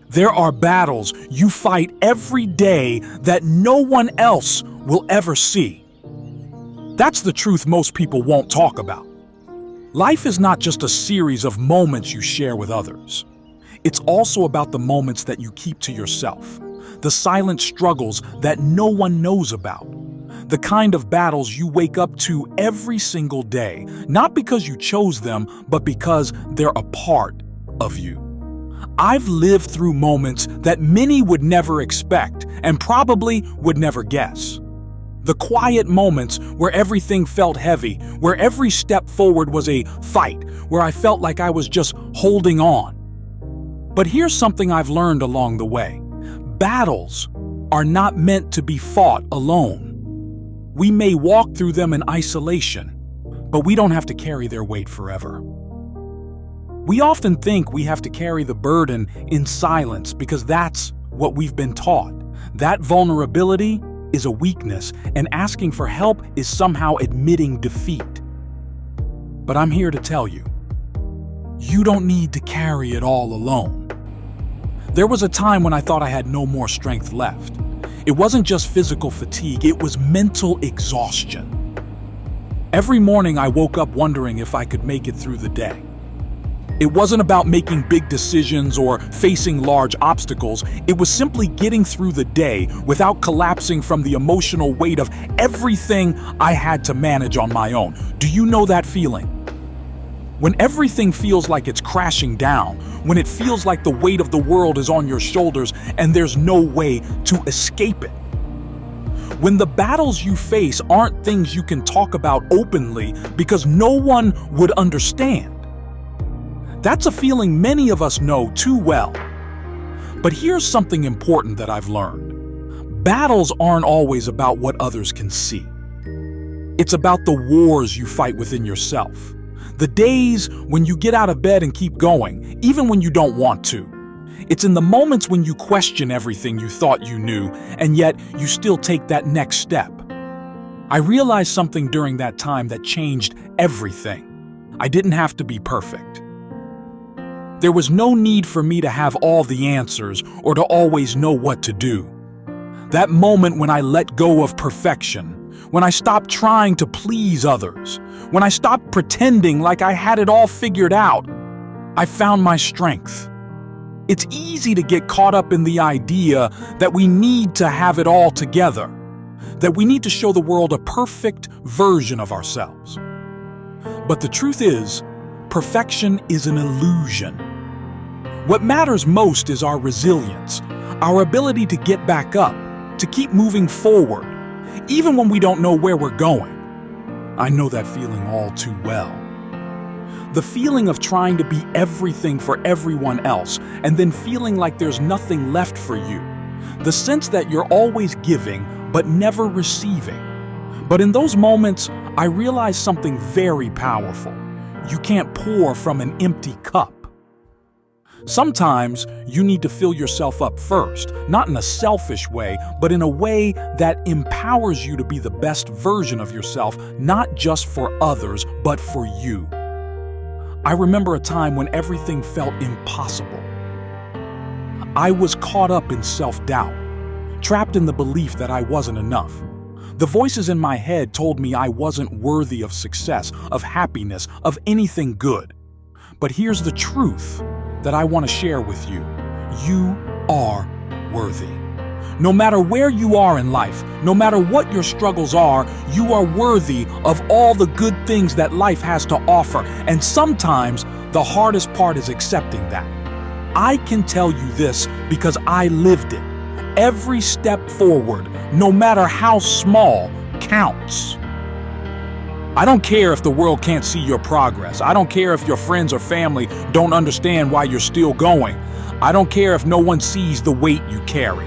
There are battles you fight every day that no one else will ever see. That's the truth most people won't talk about. Life is not just a series of moments you share with others. It's also about the moments that you keep to yourself, the silent struggles that no one knows about, the kind of battles you wake up to every single day, not because you chose them, but because they're a part of you. I've lived through moments that many would never expect and probably would never guess. The quiet moments where everything felt heavy, where every step forward was a fight, where I felt like I was just holding on. But here's something I've learned along the way. Battles are not meant to be fought alone. We may walk through them in isolation, but we don't have to carry their weight forever. We often think we have to carry the burden in silence because that's what we've been taught. That vulnerability is a weakness, and asking for help is somehow admitting defeat. But I'm here to tell you, you don't need to carry it all alone. There was a time when I thought I had no more strength left. It wasn't just physical fatigue, it was mental exhaustion. Every morning I woke up wondering if I could make it through the day. It wasn't about making big decisions or facing large obstacles. It was simply getting through the day without collapsing from the emotional weight of everything I had to manage on my own. Do you know that feeling? When everything feels like it's crashing down, when it feels like the weight of the world is on your shoulders and there's no way to escape it. When the battles you face aren't things you can talk about openly because no one would understand. That's a feeling many of us know too well. But here's something important that I've learned. Battles aren't always about what others can see. It's about the wars you fight within yourself. The days when you get out of bed and keep going, even when you don't want to. It's in the moments when you question everything you thought you knew, and yet you still take that next step. I realized something during that time that changed everything. I didn't have to be perfect. There was no need for me to have all the answers or to always know what to do. That moment when I let go of perfection, when I stopped trying to please others, when I stopped pretending like I had it all figured out, I found my strength. It's easy to get caught up in the idea that we need to have it all together, that we need to show the world a perfect version of ourselves. But the truth is, perfection is an illusion. What matters most is our resilience, our ability to get back up, to keep moving forward, even when we don't know where we're going. I know that feeling all too well. The feeling of trying to be everything for everyone else and then feeling like there's nothing left for you. The sense that you're always giving but never receiving. But in those moments, I realized something very powerful. You can't pour from an empty cup. Sometimes you need to fill yourself up first, not in a selfish way, but in a way that empowers you to be the best version of yourself, not just for others, but for you. I remember a time when everything felt impossible. I was caught up in self-doubt, trapped in the belief that I wasn't enough. The voices in my head told me I wasn't worthy of success, of happiness, of anything good. But here's the truth that I want to share with you. You are worthy. No matter where you are in life, no matter what your struggles are, you are worthy of all the good things that life has to offer. And sometimes the hardest part is accepting that. I can tell you this because I lived it. Every step forward, no matter how small, counts. I don't care if the world can't see your progress. I don't care if your friends or family don't understand why you're still going. I don't care if no one sees the weight you carry.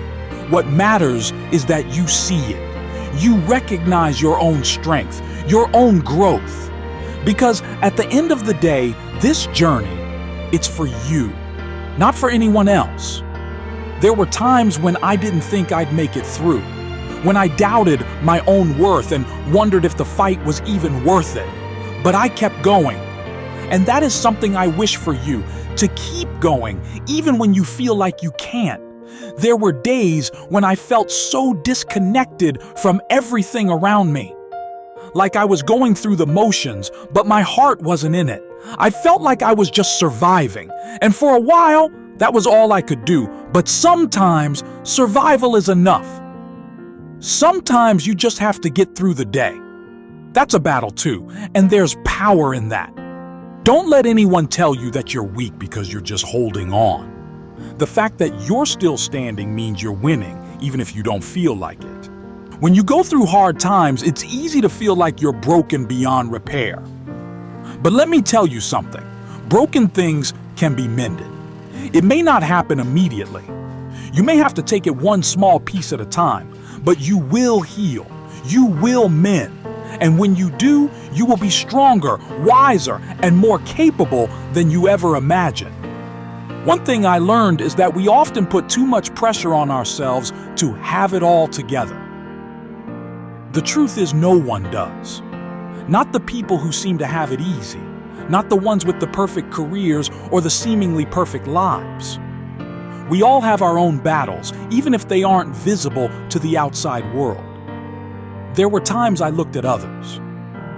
What matters is that you see it. You recognize your own strength, your own growth. Because at the end of the day, this journey, it's for you, not for anyone else. There were times when I didn't think I'd make it through, when I doubted my own worth and wondered if the fight was even worth it. But I kept going. And that is something I wish for you. to keep going, even when you feel like you can't. There were days when I felt so disconnected from everything around me. Like I was going through the motions, but my heart wasn't in it. I felt like I was just surviving, and for a while, that was all I could do. But sometimes, survival is enough. Sometimes you just have to get through the day. That's a battle too, and there's power in that. Don't let anyone tell you that you're weak because you're just holding on. The fact that you're still standing means you're winning, even if you don't feel like it. When you go through hard times, it's easy to feel like you're broken beyond repair. But let me tell you something. Broken things can be mended. It may not happen immediately. You may have to take it one small piece at a time, but you will heal. You will mend. And when you do, you will be stronger, wiser, and more capable than you ever imagined. One thing I learned is that we often put too much pressure on ourselves to have it all together. The truth is, no one does. Not the people who seem to have it easy, not the ones with the perfect careers or the seemingly perfect lives. We all have our own battles, even if they aren't visible to the outside world. There were times I looked at others,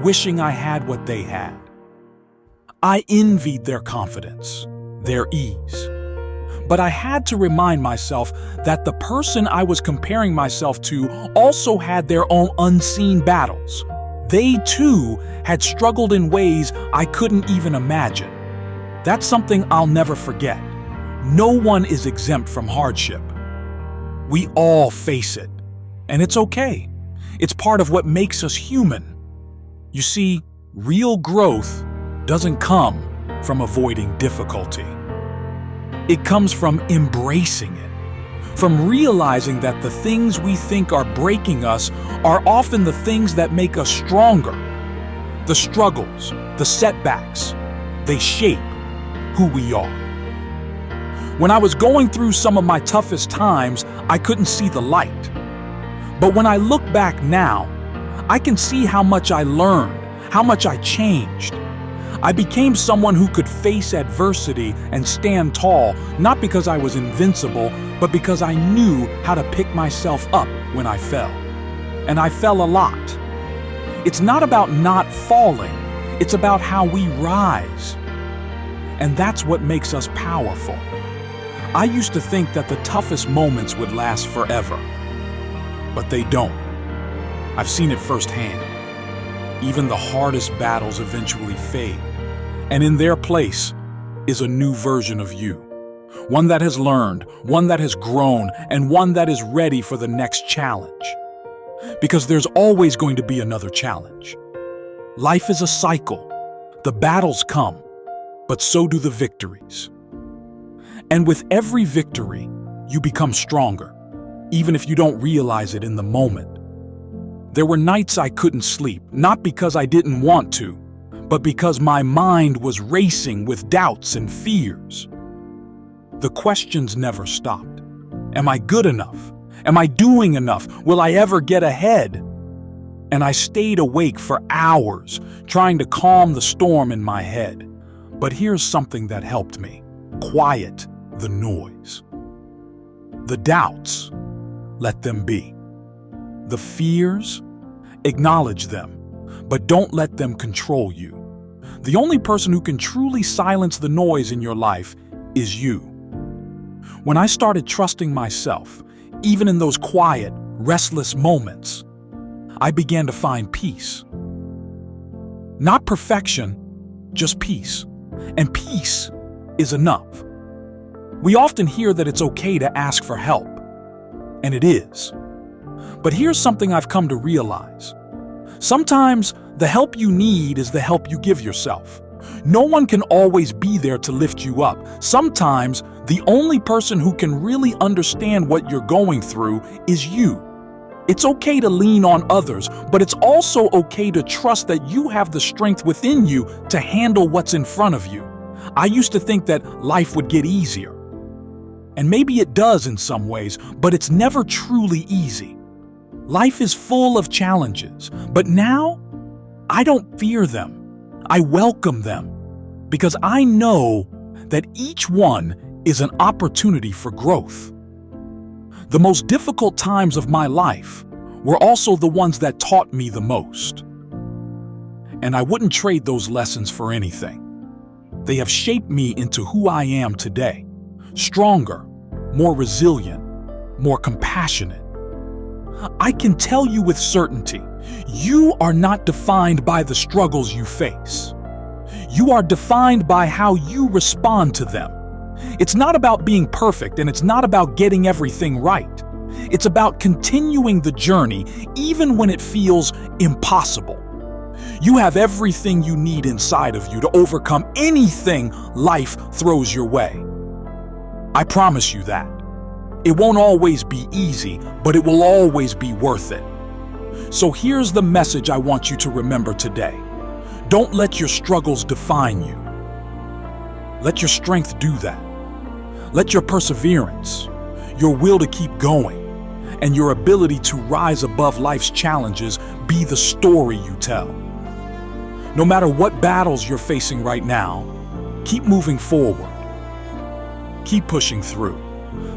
wishing I had what they had. I envied their confidence, their ease. But I had to remind myself that the person I was comparing myself to also had their own unseen battles. They too had struggled in ways I couldn't even imagine. That's something I'll never forget. No one is exempt from hardship. We all face it, and it's okay. It's part of what makes us human. You see, real growth doesn't come from avoiding difficulty. It comes from embracing it, from realizing that the things we think are breaking us are often the things that make us stronger. The struggles, the setbacks, they shape who we are. When I was going through some of my toughest times, I couldn't see the light. But when I look back now, I can see how much I learned, how much I changed. I became someone who could face adversity and stand tall, not because I was invincible, but because I knew how to pick myself up when I fell. And I fell a lot. It's not about not falling, it's about how we rise. And that's what makes us powerful. I used to think that the toughest moments would last forever, but they don't. I've seen it firsthand. Even the hardest battles eventually fade, and in their place is a new version of you. One that has learned, one that has grown, and one that is ready for the next challenge. Because there's always going to be another challenge. Life is a cycle. The battles come, but so do the victories. And with every victory, you become stronger, even if you don't realize it in the moment. There were nights I couldn't sleep, not because I didn't want to, but because my mind was racing with doubts and fears. The questions never stopped. Am I good enough? Am I doing enough? Will I ever get ahead? And I stayed awake for hours, trying to calm the storm in my head. But here's something that helped me. Quiet the noise. The doubts, let them be. The fears, acknowledge them, but don't let them control you. The only person who can truly silence the noise in your life is you. When I started trusting myself, even in those quiet, restless moments, I began to find peace. Not perfection, just peace. And peace is enough. We often hear that it's okay to ask for help, and it is. But here's something I've come to realize. Sometimes the help you need is the help you give yourself. No one can always be there to lift you up. Sometimes the only person who can really understand what you're going through is you. It's okay to lean on others, but it's also okay to trust that you have the strength within you to handle what's in front of you. I used to think that life would get easier. And maybe it does in some ways, but it's never truly easy. Life is full of challenges, but now I don't fear them. I welcome them because I know that each one is an opportunity for growth. The most difficult times of my life were also the ones that taught me the most. And I wouldn't trade those lessons for anything. They have shaped me into who I am today, stronger, more resilient, more compassionate. I can tell you with certainty, you are not defined by the struggles you face. You are defined by how you respond to them. It's not about being perfect, and it's not about getting everything right. It's about continuing the journey even when it feels impossible. You have everything you need inside of you to overcome anything life throws your way. I promise you that. It won't always be easy, but it will always be worth it. So here's the message I want you to remember today. Don't let your struggles define you. Let your strength do that. Let your perseverance, your will to keep going, and your ability to rise above life's challenges be the story you tell. No matter what battles you're facing right now, keep moving forward. Keep pushing through.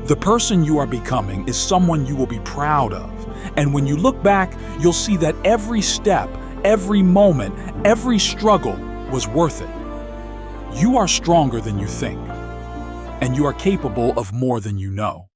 The person you are becoming is someone you will be proud of. And when you look back, you'll see that every step, every moment, every struggle was worth it. You are stronger than you think, and you are capable of more than you know.